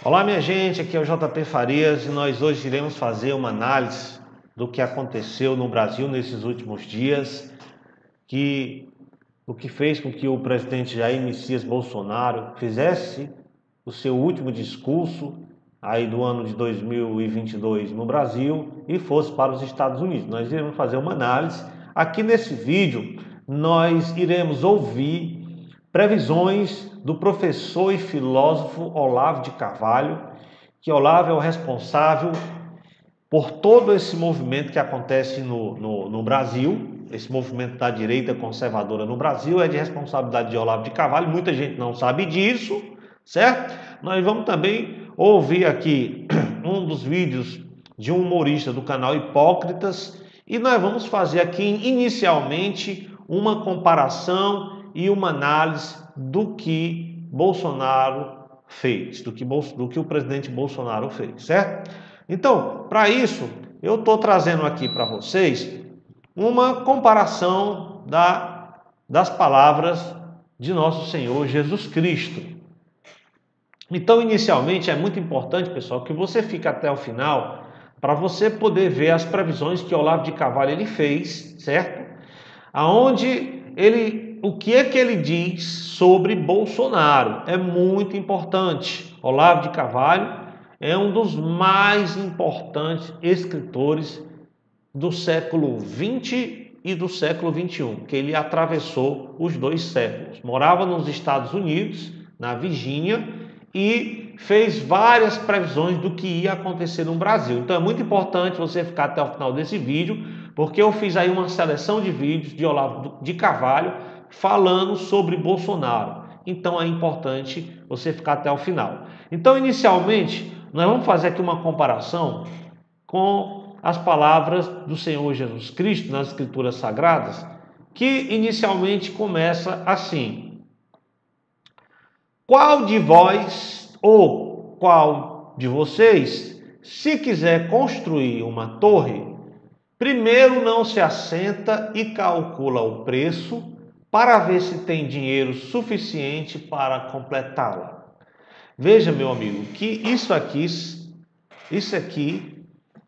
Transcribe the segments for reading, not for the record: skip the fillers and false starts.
Olá, minha gente, aqui é o JP Farias e nós hoje iremos fazer uma análise do que aconteceu no Brasil nesses últimos dias, o que fez com que o presidente Jair Messias Bolsonaro fizesse o seu último discurso aí do ano de 2022 no Brasil e fosse para os Estados Unidos. Nós iremos fazer uma análise. Aqui nesse vídeo nós iremos ouvir previsões do professor e filósofo Olavo de Carvalho, que Olavo é o responsável por todo esse movimento que acontece no Brasil. Esse movimento da direita conservadora no Brasil é de responsabilidade de Olavo de Carvalho. Muita gente não sabe disso, certo? Nós vamos também ouvir aqui um dos vídeos de um humorista do canal Hipócritas e nós vamos fazer aqui inicialmente uma comparação e uma análise do que Bolsonaro fez, do que o presidente Bolsonaro fez, certo? Então, para isso, eu estou trazendo aqui para vocês uma comparação das palavras de nosso Senhor Jesus Cristo. Então, inicialmente, é muito importante, pessoal, que você fique até o final para você poder ver as previsões que Olavo de Carvalho ele fez, certo? O que é que ele diz sobre Bolsonaro? É muito importante. Olavo de Carvalho é um dos mais importantes escritores do século XX e do século XXI, que ele atravessou os dois séculos. Morava nos Estados Unidos, na Virgínia, e fez várias previsões do que ia acontecer no Brasil. Então é muito importante você ficar até o final desse vídeo, porque eu fiz aí uma seleção de vídeos de Olavo de Carvalho falando sobre Bolsonaro. Então é importante você ficar até o final. Então, inicialmente, nós vamos fazer aqui uma comparação com as palavras do Senhor Jesus Cristo nas Escrituras Sagradas, que inicialmente começa assim: qual de vós ou qual de vocês, se quiser construir uma torre, primeiro não se assenta e calcula o preço para ver se tem dinheiro suficiente para completá-la? Veja, meu amigo, que isso aqui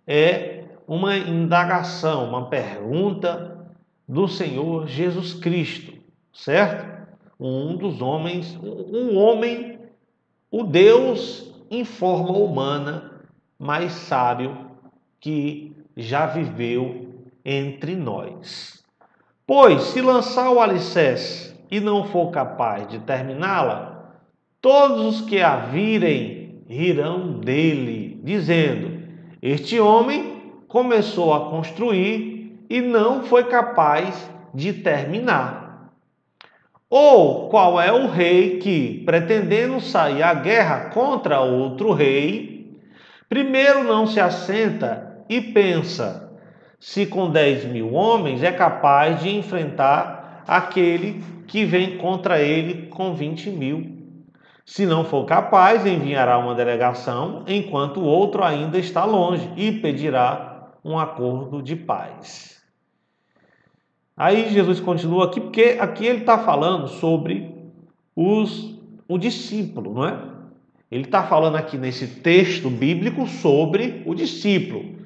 é uma indagação, uma pergunta do Senhor Jesus Cristo, certo? Um dos homens, o Deus em forma humana mais sábio que já viveu entre nós. Pois, se lançar o alicerce e não for capaz de terminá-la, todos os que a virem rirão dele, dizendo: este homem começou a construir e não foi capaz de terminar. Ou qual é o rei que, pretendendo sair à guerra contra outro rei, primeiro não se assenta e pensa se com 10.000 homens é capaz de enfrentar aquele que vem contra ele com 20.000. Se não for capaz, enviará uma delegação, enquanto o outro ainda está longe, e pedirá um acordo de paz. Aí Jesus continua aqui, porque aqui ele está falando sobre o discípulo, não é? Ele está falando aqui nesse texto bíblico sobre o discípulo,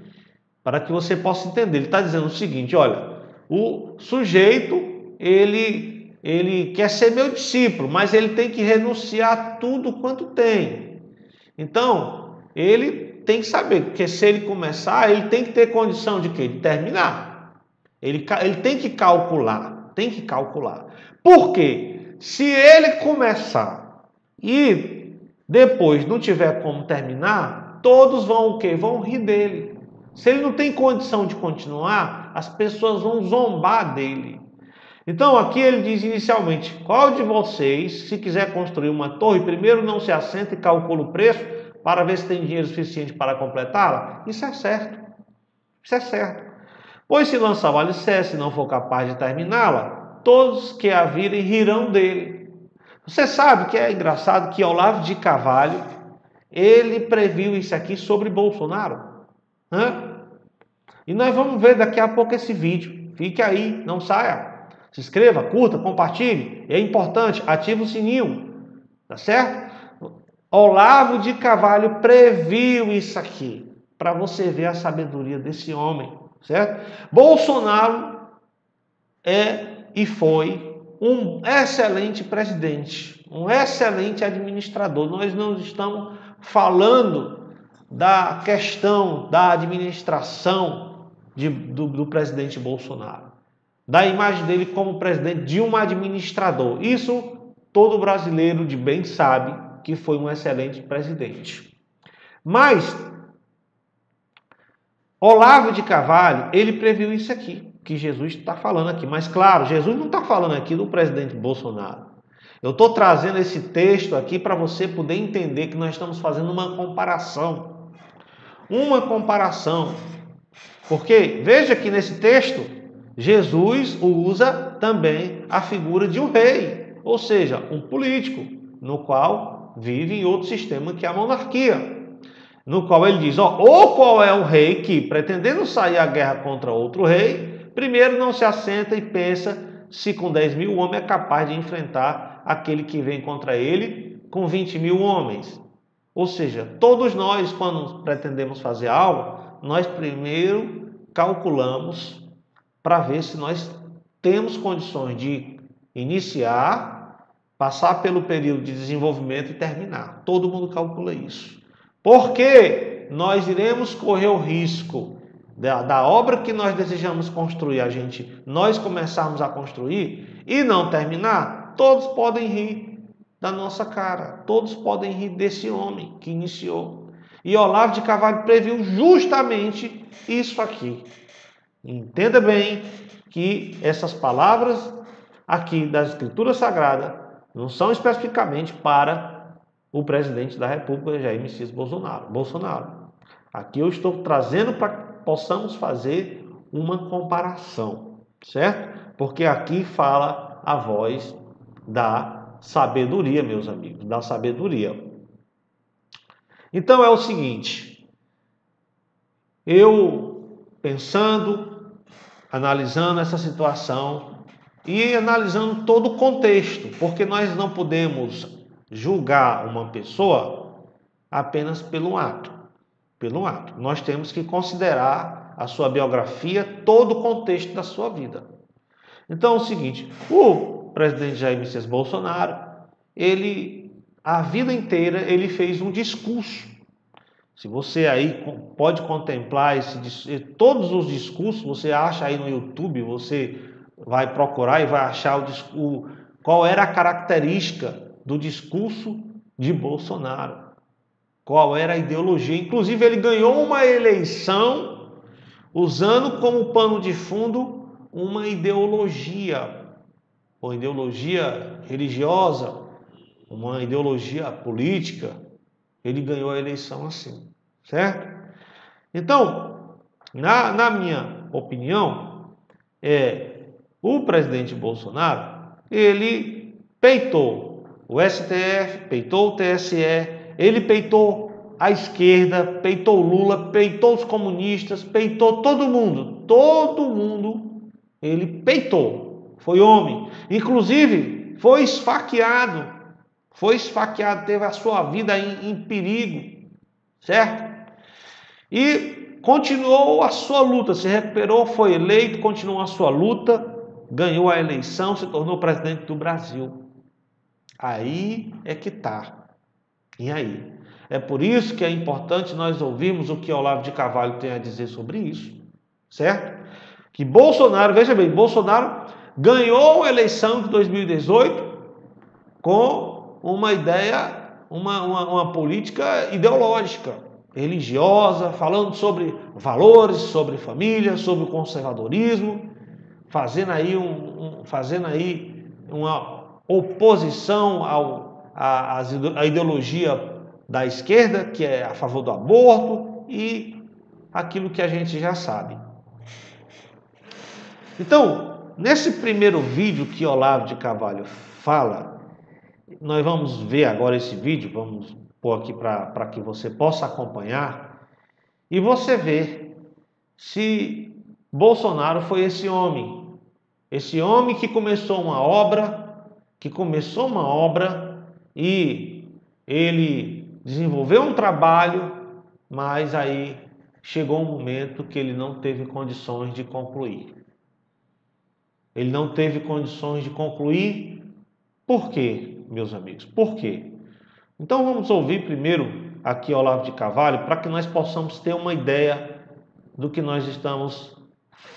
para que você possa entender. Ele está dizendo o seguinte: olha, o sujeito, ele quer ser meu discípulo, mas ele tem que renunciar a tudo quanto tem. Então, ele tem que saber que se ele começar, ele tem que ter condição de quê? De terminar. Ele tem que calcular, Por quê? Se ele começar e depois não tiver como terminar, todos vão o quê? Vão rir dele. Se ele não tem condição de continuar, as pessoas vão zombar dele. Então aqui ele diz inicialmente: qual de vocês, se quiser construir uma torre, primeiro não se assenta e calcula o preço para ver se tem dinheiro suficiente para completá-la? Isso é certo. Pois se lançar o alicerce e não for capaz de terminá-la, todos que a virem rirão dele. Você sabe que é engraçado que Olavo de Carvalho, ele previu isso aqui sobre Bolsonaro. E nós vamos ver daqui a pouco esse vídeo. Fique aí, não saia. Se inscreva, curta, compartilhe. É importante, ative o sininho. Tá certo? Olavo de Carvalho previu isso aqui, para você ver a sabedoria desse homem, certo? Bolsonaro é e foi um excelente presidente, um excelente administrador. Nós não estamos falando da questão da administração do presidente Bolsonaro, da imagem dele como presidente de um administrador. Isso todo brasileiro de bem sabe que foi um excelente presidente. Mas Olavo de Carvalho, ele previu isso aqui, que Jesus está falando aqui. Mas claro, Jesus não está falando aqui do presidente Bolsonaro. Eu estou trazendo esse texto aqui para você poder entender que nós estamos fazendo uma comparação. Uma comparação. Porque, veja que nesse texto, Jesus usa também a figura de um rei, ou seja, um político, no qual vive em outro sistema que é a monarquia. No qual ele diz, ou qual é o rei que, pretendendo sair à guerra contra outro rei, primeiro não se assenta e pensa se com 10 mil homens é capaz de enfrentar aquele que vem contra ele com 20 mil homens. Ou seja, todos nós, quando pretendemos fazer algo, nós primeiro calculamos para ver se nós temos condições de iniciar, passar pelo período de desenvolvimento e terminar. Todo mundo calcula isso. Porque nós iremos correr o risco da obra que nós desejamos construir, nós começarmos a construir e não terminar. Todos podem rir da nossa cara, todos podem rir desse homem que iniciou. E Olavo de Carvalho previu justamente isso aqui. Entenda bem que essas palavras aqui da Escritura Sagrada não são especificamente para o presidente da República, Jair Messias Bolsonaro. Aqui eu estou trazendo para que possamos fazer uma comparação, certo? Porque aqui fala a voz da sabedoria, meus amigos, da sabedoria. Então é o seguinte, eu pensando, analisando essa situação e analisando todo o contexto, porque nós não podemos julgar uma pessoa apenas pelo ato. Nós temos que considerar a sua biografia, todo o contexto da sua vida. Então é o seguinte, o presidente Jair Messias Bolsonaro, a vida inteira, ele fez um discurso. Se você aí pode contemplar todos os discursos, você acha aí no YouTube, você vai procurar e vai achar qual era a característica do discurso de Bolsonaro. Qual era a ideologia? Inclusive, ele ganhou uma eleição usando como pano de fundo uma ideologia religiosa, uma ideologia política. Ele ganhou a eleição assim, certo? Então, na minha opinião, o presidente Bolsonaro, ele peitou o STF, peitou o TSE, ele peitou a esquerda, peitou o Lula, peitou os comunistas, peitou todo mundo ele peitou, foi homem, inclusive foi esfaqueado, teve a sua vida em perigo, certo? E continuou a sua luta, se recuperou, foi eleito, continuou a sua luta, ganhou a eleição, se tornou presidente do Brasil. Aí é que está. E aí? É por isso que é importante nós ouvirmos o que Olavo de Carvalho tem a dizer sobre isso, certo? Que Bolsonaro, veja bem, Bolsonaro ganhou a eleição de 2018 com uma ideia, uma política ideológica, religiosa, falando sobre valores, sobre família, sobre o conservadorismo, fazendo aí uma oposição à ideologia da esquerda, que é a favor do aborto e aquilo que a gente já sabe. Então, nesse primeiro vídeo que Olavo de Carvalho fala, nós vamos ver agora esse vídeo, vamos pôr aqui para que você possa acompanhar e você ver se Bolsonaro foi esse homem que começou uma obra, e ele desenvolveu um trabalho, mas aí chegou um momento que ele não teve condições de concluir. Ele não teve condições de concluir. Por quê, meus amigos? Por quê? Então vamos ouvir primeiro aqui Olavo de Carvalho, para que nós possamos ter uma ideia do que nós estamos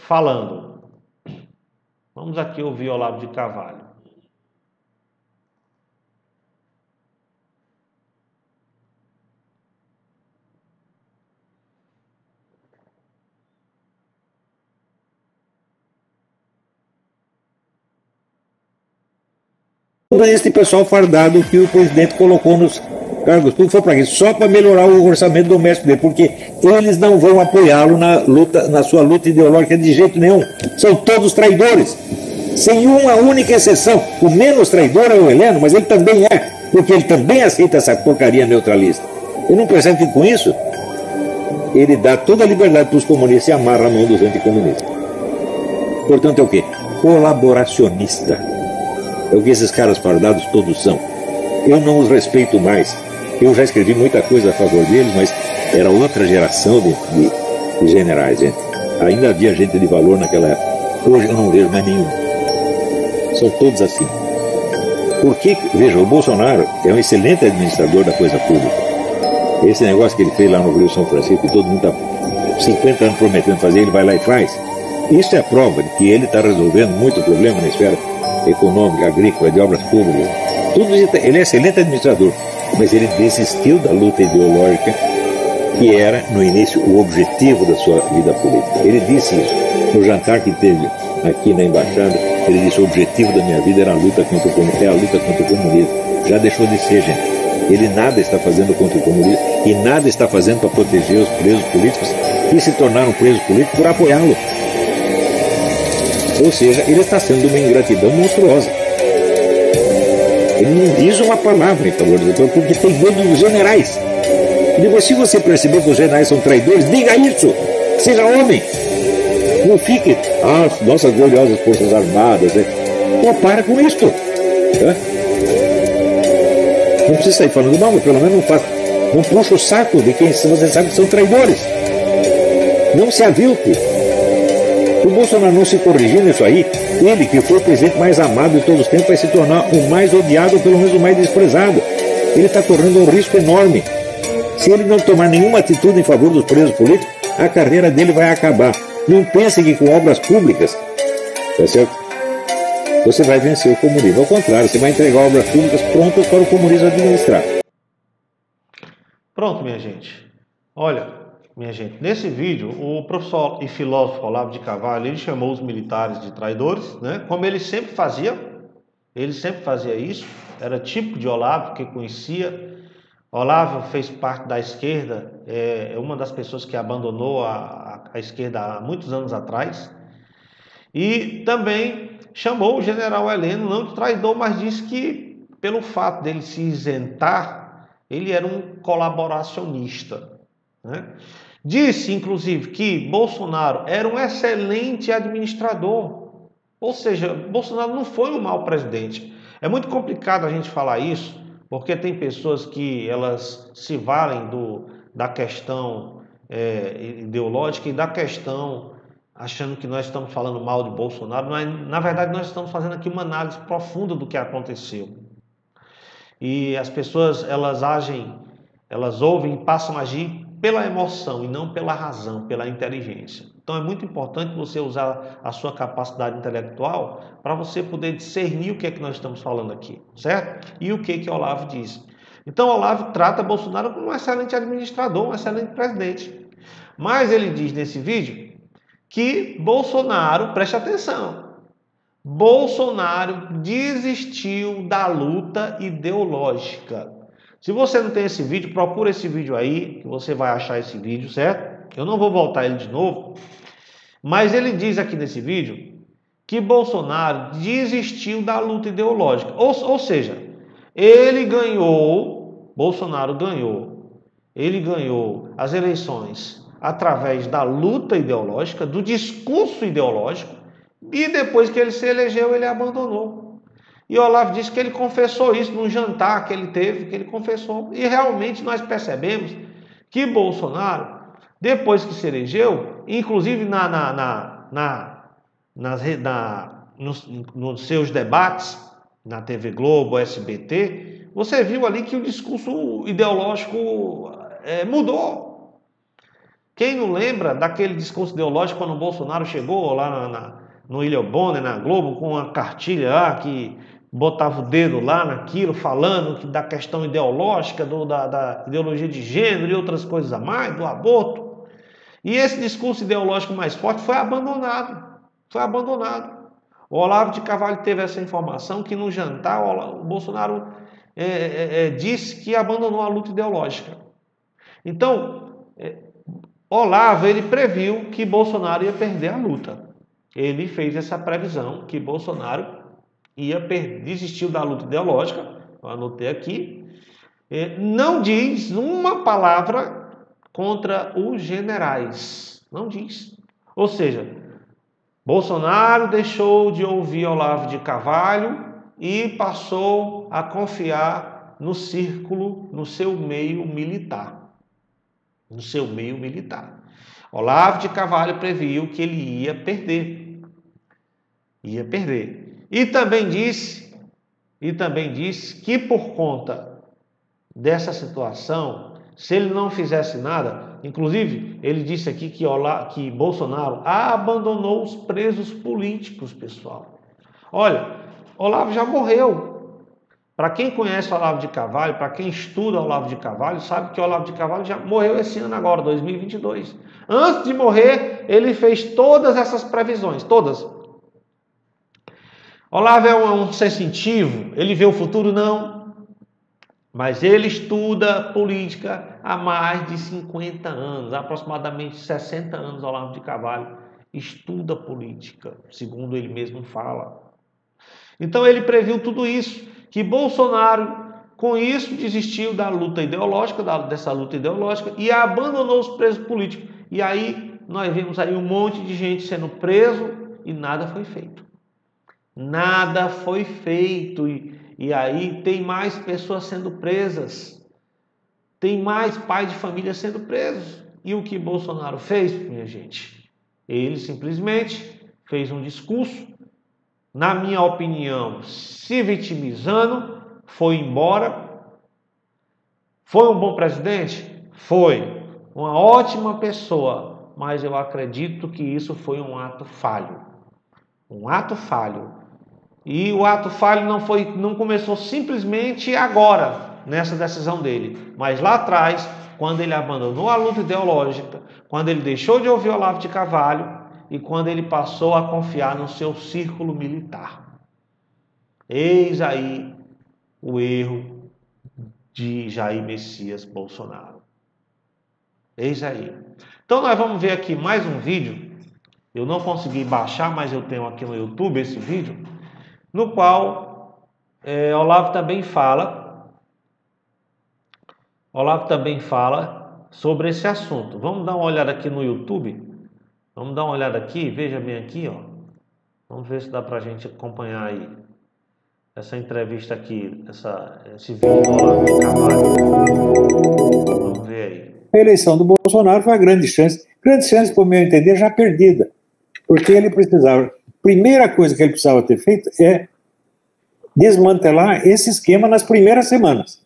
falando. Vamos aqui ouvir Olavo de Carvalho. Este pessoal fardado que o presidente colocou nos cargos públicos foi para quê? Só para melhorar o orçamento doméstico dele, porque eles não vão apoiá-lo na sua luta ideológica de jeito nenhum. São todos traidores, sem uma única exceção. O menos traidor é o Heleno, mas ele também é, porque ele também aceita essa porcaria neutralista. Ele não percebe que com isso ele dá toda a liberdade para os comunistas e amarra a mão dos anticomunistas. Portanto, é o quê? Colaboracionista. É o que esses caras fardados todos são. Eu não os respeito mais. Eu já escrevi muita coisa a favor deles, mas era outra geração de generais, gente. Ainda havia gente de valor naquela época. Hoje eu não vejo mais nenhum. São todos assim. Porque, veja, o Bolsonaro é um excelente administrador da coisa pública. Esse negócio que ele fez lá no Rio São Francisco, que todo mundo está 50 anos prometendo fazer, ele vai lá e faz. Isso é a prova de que ele está resolvendo muito problema na esfera econômica, agrícola, de obras públicas. Tudo isso, ele é excelente administrador, mas ele desistiu da luta ideológica que era, no início, o objetivo da sua vida política. Ele disse isso no jantar que teve aqui na embaixada. Ele disse: o objetivo da minha vida era a luta contra o comunismo. É a luta contra o comunismo. Já deixou de ser, gente. Ele nada está fazendo contra o comunismo e nada está fazendo para proteger os presos políticos que se tornaram presos políticos por apoiá-lo. Ou seja, ele está sendo uma ingratidão monstruosa. Ele não diz uma palavra em favor do povo, porque tem medo dos generais. E depois, se você perceber que os generais são traidores, diga isso. Seja homem. Não fique, nossas gloriosas forças armadas. Pô, para com isto. Não precisa sair falando mal, mas pelo menos não faça. Não puxa o saco de quem você sabe que são traidores. Não se avilte. Se o Bolsonaro não se corrigir nisso aí, ele, que foi o presidente mais amado de todos os tempos, vai se tornar o mais odiado, ou pelo menos o mais desprezado. Ele está correndo um risco enorme. Se ele não tomar nenhuma atitude em favor dos presos políticos, a carreira dele vai acabar. Não pense que com obras públicas, tá certo? Você vai vencer o comunismo. Ao contrário, você vai entregar obras públicas prontas para o comunismo administrar. Pronto, minha gente. Olha, minha gente, nesse vídeo, o professor e filósofo Olavo de Carvalho, ele chamou os militares de traidores, né? Como ele sempre fazia isso, era típico de Olavo, que conhecia. Olavo fez parte da esquerda, é uma das pessoas que abandonou a esquerda há muitos anos atrás. E também chamou o general Heleno, não de traidor, mas disse que, pelo fato dele se isentar, ele era um colaboracionista, né? Disse, inclusive, que Bolsonaro era um excelente administrador. Ou seja, Bolsonaro não foi um mau presidente. É muito complicado a gente falar isso, porque tem pessoas que elas se valem da questão ideológica e da questão achando que nós estamos falando mal de Bolsonaro. Mas, na verdade, nós estamos fazendo aqui uma análise profunda do que aconteceu. E as pessoas, elas ouvem e passam a agir pela emoção e não pela razão, pela inteligência. Então é muito importante você usar a sua capacidade intelectual para você poder discernir o que é que nós estamos falando aqui, certo? E o que Olavo diz. Então Olavo trata Bolsonaro como um excelente administrador, um excelente presidente. Mas ele diz nesse vídeo que Bolsonaro, preste atenção, Bolsonaro desistiu da luta ideológica. Se você não tem esse vídeo, procura esse vídeo aí, que você vai achar esse vídeo, certo? Eu não vou voltar ele de novo, mas ele diz aqui nesse vídeo que Bolsonaro desistiu da luta ideológica. Ou seja, Bolsonaro ganhou, ele ganhou as eleições através da luta ideológica, do discurso ideológico, e depois que ele se elegeu, ele abandonou. E Olavo disse que ele confessou isso num jantar que ele teve, que ele confessou. E realmente nós percebemos que Bolsonaro, depois que se elegeu, inclusive nos seus debates na TV Globo, SBT, você viu ali que o discurso ideológico mudou. Quem não lembra daquele discurso ideológico quando o Bolsonaro chegou lá no Ilha Bonner, na Globo, com uma cartilha lá que botava o dedo lá naquilo, falando da questão ideológica, da ideologia de gênero e outras coisas a mais, do aborto. E esse discurso ideológico mais forte foi abandonado. Foi abandonado. O Olavo de Carvalho teve essa informação que no jantar o Bolsonaro disse que abandonou a luta ideológica. Então, Olavo, ele previu que Bolsonaro ia perder a luta. Ele fez essa previsão que Bolsonaro desistiu da luta ideológica, eu anotei aqui, não diz uma palavra contra os generais, não diz. Ou seja, Bolsonaro deixou de ouvir Olavo de Carvalho e passou a confiar no círculo, no seu meio militar. No seu meio militar. Olavo de Carvalho previu que ele ia perder. Ia perder. E também disse que por conta dessa situação, se ele não fizesse nada, inclusive ele disse aqui que Bolsonaro abandonou os presos políticos, pessoal. Olha, Olavo já morreu. Para quem conhece Olavo de Carvalho, para quem estuda Olavo de Carvalho, sabe que Olavo de Carvalho já morreu esse ano agora, 2022. Antes de morrer, ele fez todas essas previsões, todas. Olavo é um sensitivo, ele vê o futuro? Não. Mas ele estuda política há mais de 50 anos, aproximadamente 60 anos, Olavo de Carvalho estuda política, segundo ele mesmo fala. Então ele previu tudo isso, que Bolsonaro, com isso, desistiu da luta ideológica, dessa luta ideológica, e abandonou os presos políticos. E aí nós vimos aí um monte de gente sendo preso e nada foi feito. Nada foi feito. E aí tem mais pessoas sendo presas. Tem mais pais de família sendo presos. E o que Bolsonaro fez, minha gente? Ele simplesmente fez um discurso, na minha opinião, se vitimizando, foi embora. Foi um bom presidente? Foi. Uma ótima pessoa. Mas eu acredito que isso foi um ato falho. Um ato falho. E o ato falho não começou simplesmente agora, nessa decisão dele. Mas lá atrás, quando ele abandonou a luta ideológica, quando ele deixou de ouvir Olavo de Carvalho e quando ele passou a confiar no seu círculo militar. Eis aí o erro de Jair Messias Bolsonaro. Eis aí. Então nós vamos ver aqui mais um vídeo. Eu não consegui baixar, mas eu tenho aqui no YouTube esse vídeo, no qual Olavo também fala sobre esse assunto. Vamos dar uma olhada aqui no YouTube. Vamos dar uma olhada aqui, veja bem aqui, ó. Vamos ver se dá pra gente acompanhar aí essa entrevista aqui, esse vídeo do Olavo de Carvalho. Vamos ver aí. A eleição do Bolsonaro foi uma grande chance, por meu entender, já perdida. Porque ele precisava, primeira coisa que ele precisava ter feito é desmantelar esse esquema nas primeiras semanas.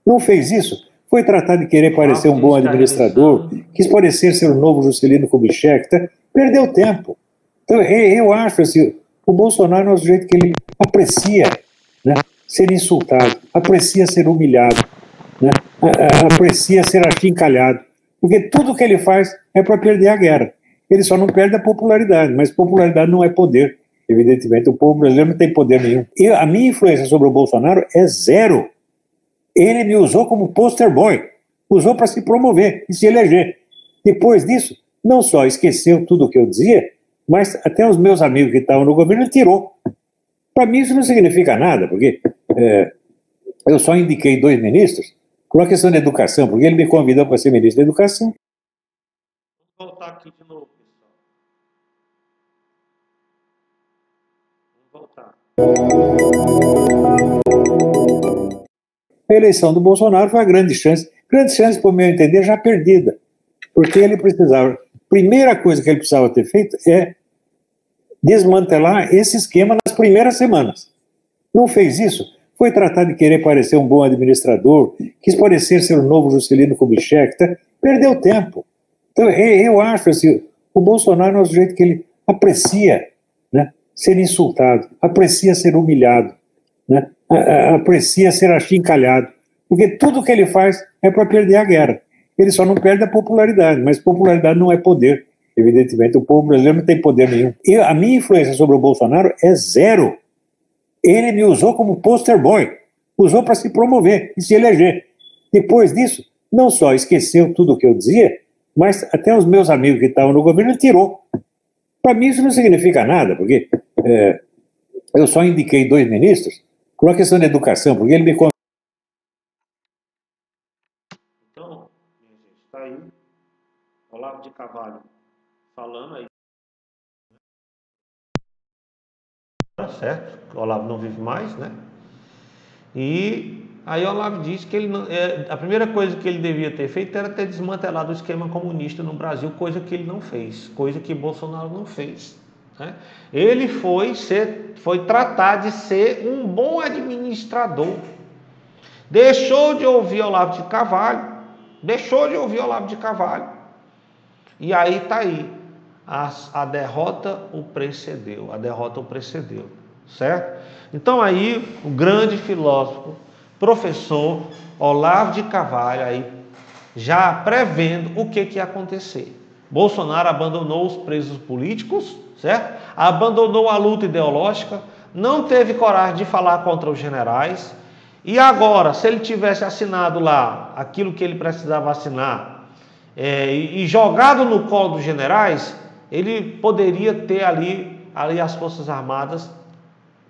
Não fez isso, foi tratar de querer parecer um bom administrador, quis parecer ser o novo Juscelino Kubitschek, perdeu tempo. Então, eu acho assim, o Bolsonaro é um sujeito que ele aprecia, né, ser insultado, aprecia ser humilhado, né, aprecia ser achincalhado, porque tudo que ele faz é para perder a guerra. Ele só não perde a popularidade, mas popularidade não é poder. Evidentemente, o povo brasileiro não tem poder nenhum. A minha influência sobre o Bolsonaro é zero. Ele me usou como poster boy, usou para se promover e se eleger. Depois disso, não só esqueceu tudo o que eu dizia, mas até os meus amigos que estavam no governo, ele tirou. Para mim isso não significa nada, porque eu só indiquei 2 ministros por uma questão de educação, porque ele me convidou para ser ministro da Educação. Vamos voltar aqui de novo, pessoal. Vamos voltar. A eleição do Bolsonaro foi uma grande chance, por meu entender, já perdida, porque ele precisava, primeira coisa que ele precisava ter feito é desmantelar esse esquema nas primeiras semanas. Não fez isso, foi tratar de querer parecer um bom administrador, quis parecer ser o novo Juscelino Kubitschek, tá? Perdeu tempo. Então, eu acho assim, o Bolsonaro é o jeito que ele aprecia, né, ser insultado, aprecia ser humilhado, né, aprecia ser achincalhado, porque tudo que ele faz é para perder a guerra. Ele só não perde a popularidade, mas popularidade não é poder. Evidentemente, o povo brasileiro não tem poder nenhum. A minha influência sobre o Bolsonaro é zero. Ele me usou como poster boy, usou para se promover e se eleger. Depois disso, não só esqueceu tudo o que eu dizia, mas até os meus amigos que estavam no governo ele tirou. Para mim isso não significa nada, porque eu só indiquei 2 ministros por uma questão de educação, porque ele me... Então, minha gente, está aí Olavo de Carvalho falando aí. Certo? O Olavo não vive mais, né? E aí o Olavo disse que ele não, a primeira coisa que ele devia ter feito era ter desmantelado o esquema comunista no Brasil, coisa que ele não fez, coisa que Bolsonaro não fez, né? Ele foi tratar de ser um bom administrador. Deixou de ouvir Olavo de Carvalho, E aí está aí. A derrota o precedeu, certo? Então aí o grande filósofo, professor Olavo de Carvalho aí já prevendo o que ia acontecer. Bolsonaro abandonou os presos políticos, certo? Abandonou a luta ideológica, não teve coragem de falar contra os generais, e agora, se ele tivesse assinado lá aquilo que ele precisava assinar e jogado no colo dos generais, ele poderia ter ali as Forças Armadas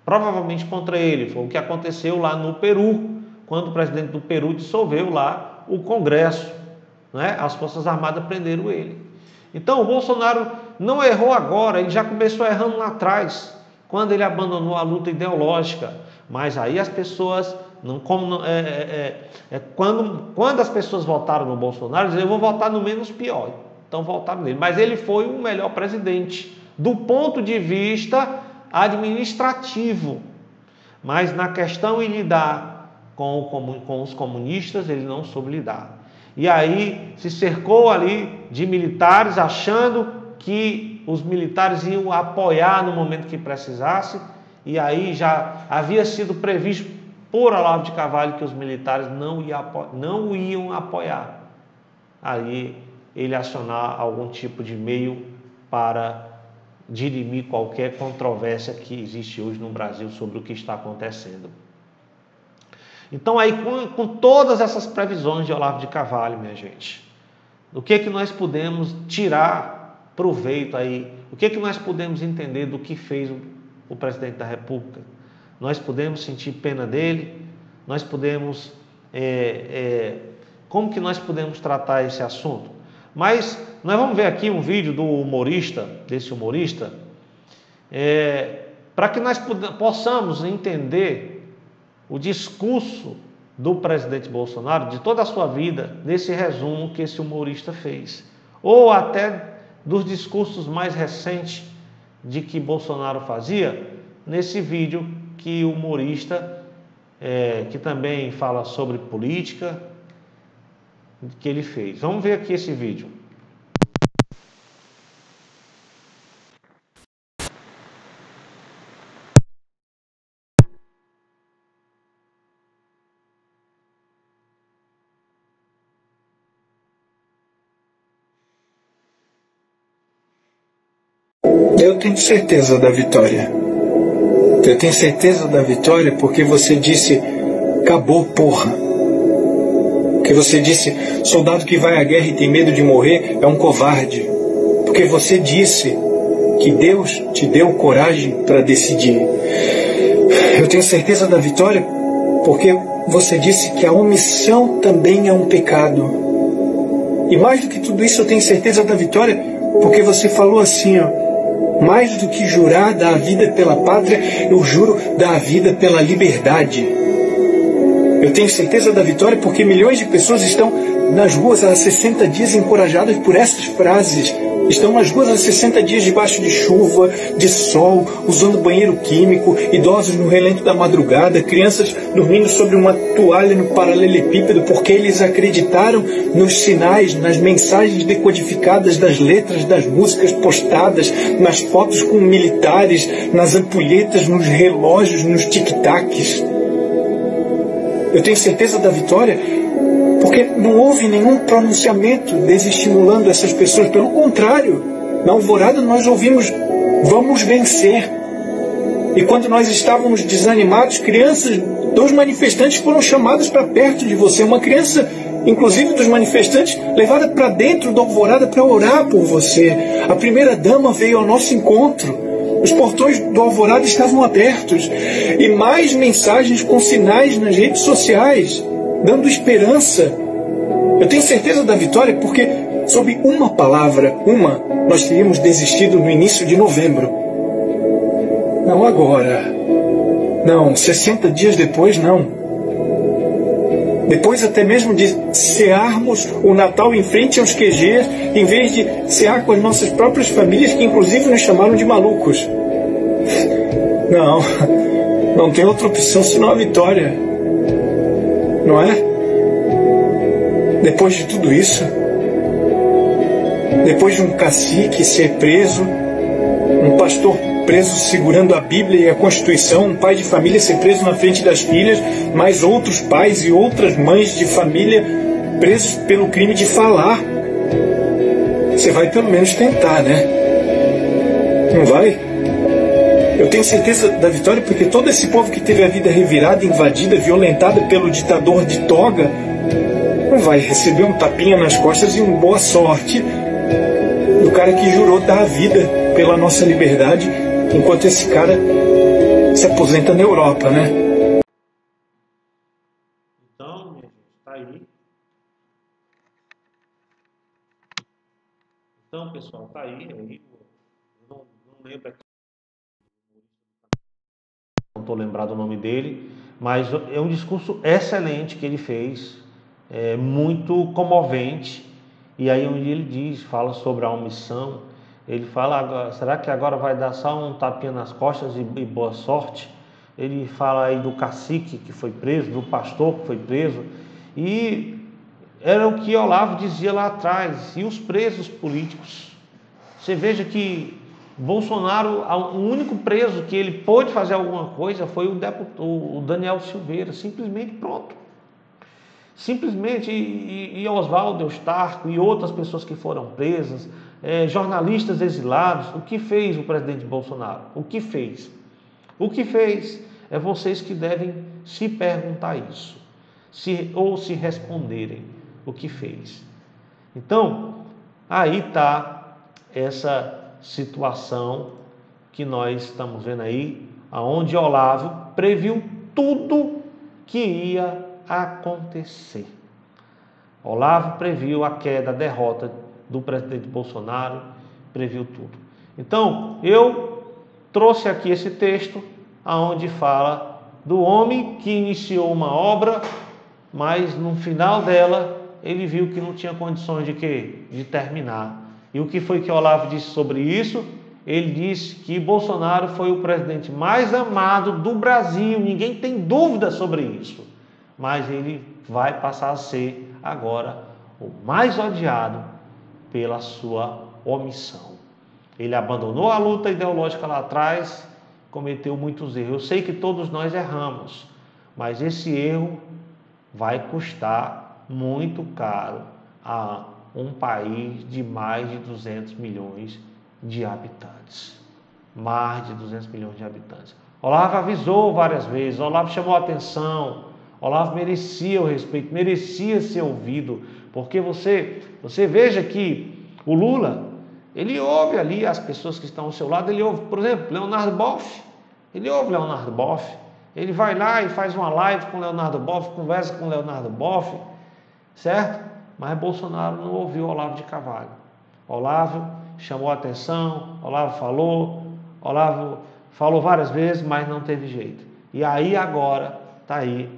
provavelmente contra ele. Foi o que aconteceu lá no Peru, quando o presidente do Peru dissolveu lá o Congresso, né? As Forças Armadas prenderam ele. Então o Bolsonaro não errou agora, ele já começou errando lá atrás, quando ele abandonou a luta ideológica. Mas aí as pessoas, quando as pessoas votaram no Bolsonaro, diziam: eu vou votar no menos pior. Então votaram nele. Mas ele foi o melhor presidente, do ponto de vista administrativo. Mas na questão de lidar com os comunistas, ele não soube lidar. E aí se cercou ali de militares, achando que os militares iam apoiar no momento que precisasse. E aí já havia sido previsto por Olavo de Carvalho que os militares não iam apoiar. Aí ele acionar algum tipo de meio para dirimir qualquer controvérsia que existe hoje no Brasil sobre o que está acontecendo. Então aí com todas essas previsões de Olavo de Carvalho, minha gente, o que nós podemos tirar proveito aí? O que nós podemos entender do que fez o presidente da República? Nós podemos sentir pena dele? Nós podemos... como que nós podemos tratar esse assunto? Mas nós vamos ver aqui um vídeo desse humorista, para que nós possamos entender o discurso do presidente Bolsonaro, de toda a sua vida, nesse resumo que esse humorista fez. Ou até dos discursos mais recentes de que Bolsonaro fazia, nesse vídeo que o humorista, que também fala sobre política, que ele fez. Vamos ver aqui esse vídeo. Eu tenho certeza da vitória. Eu tenho certeza da vitória porque você disse: acabou, porra. Porque você disse: soldado que vai à guerra e tem medo de morrer é um covarde. Porque você disse que Deus te deu coragem para decidir. Eu tenho certeza da vitória porque você disse que a omissão também é um pecado. E mais do que tudo isso, eu tenho certeza da vitória porque você falou assim, ó: mais do que jurar dar a vida pela pátria, eu juro dar a vida pela liberdade. Eu tenho certeza da vitória porque milhões de pessoas estão nas ruas há 60 dias encorajadas por essas frases. Estão nas ruas há 60 dias debaixo de chuva, de sol, usando banheiro químico, idosos no relento da madrugada, crianças dormindo sobre uma toalha no paralelepípedo, porque eles acreditaram nos sinais, nas mensagens decodificadas das letras das músicas postadas, nas fotos com militares, nas ampulhetas, nos relógios, nos tic-tacs. Eu tenho certeza da vitória porque não houve nenhum pronunciamento desestimulando essas pessoas. Pelo contrário, na alvorada nós ouvimos: vamos vencer. E quando nós estávamos desanimados, crianças dos manifestantes foram chamadas para perto de você. Uma criança, inclusive dos manifestantes, levada para dentro da alvorada para orar por você. A primeira-dama veio ao nosso encontro. Os portões do alvorada estavam abertos. E mais mensagens com sinais nas redes sociais, dando esperança. Eu tenho certeza da vitória porque, sob uma palavra, nós teríamos desistido no início de novembro. Não agora. Não, 60 dias depois, não. Depois até mesmo de cearmos o Natal em frente aos QGs, em vez de cear com as nossas próprias famílias, que inclusive nos chamaram de malucos. Não tem outra opção senão a vitória. Não é? Depois de tudo isso, depois de um cacique ser preso, um pastor preso segurando a Bíblia e a Constituição, um pai de família ser preso na frente das filhas, mais outros pais e outras mães de família presos pelo crime de falar, você vai pelo menos tentar, né? Não vai? Eu tenho certeza da vitória porque todo esse povo que teve a vida revirada, invadida, violentada pelo ditador de toga, não vai receber um tapinha nas costas e uma boa sorte do cara que jurou dar a vida pela nossa liberdade, enquanto esse cara se aposenta na Europa, né? Então, minha gente, tá aí. Então, pessoal, tá aí. Não lembro aqui. Não estou lembrado o nome dele, mas é um discurso excelente que ele fez, muito comovente. E aí onde ele fala sobre a omissão, ele fala: será que agora vai dar só um tapinha nas costas e boa sorte? Ele fala aí do cacique que foi preso, do pastor que foi preso, e era o que Olavo dizia lá atrás. E os presos políticos? Você veja que Bolsonaro, o único preso que ele pôde fazer alguma coisa foi o Daniel Silveira, simplesmente pronto. Simplesmente, e Oswaldo Eustáquio e outras pessoas que foram presas, jornalistas exilados. O que fez o presidente Bolsonaro? O que fez? O que fez é vocês que devem se perguntar isso, ou se responderem o que fez. Então, aí está essa situação que nós estamos vendo aí, aonde Olavo previu tudo que ia acontecer. Olavo previu a queda, a derrota do presidente Bolsonaro, previu tudo. Então, eu trouxe aqui esse texto aonde fala do homem que iniciou uma obra, mas no final dela ele viu que não tinha condições de quê? De terminar. E o que foi que Olavo disse sobre isso? Ele disse que Bolsonaro foi o presidente mais amado do Brasil, ninguém tem dúvida sobre isso. Mas ele vai passar a ser agora o mais odiado pela sua omissão. Ele abandonou a luta ideológica lá atrás, cometeu muitos erros. Eu sei que todos nós erramos, mas esse erro vai custar muito caro a um país de mais de 200 milhões de habitantes. Mais de 200 milhões de habitantes. Olavo avisou várias vezes, Olavo chamou a atenção, Olavo merecia o respeito, merecia ser ouvido, porque você veja que o Lula, ele ouve ali as pessoas que estão ao seu lado, ele ouve, por exemplo, Leonardo Boff, ele vai lá e faz uma live com Leonardo Boff, conversa com Leonardo Boff, certo? Mas Bolsonaro não ouviu Olavo de Carvalho. Olavo chamou a atenção, Olavo falou várias vezes, mas não teve jeito. E aí agora está aí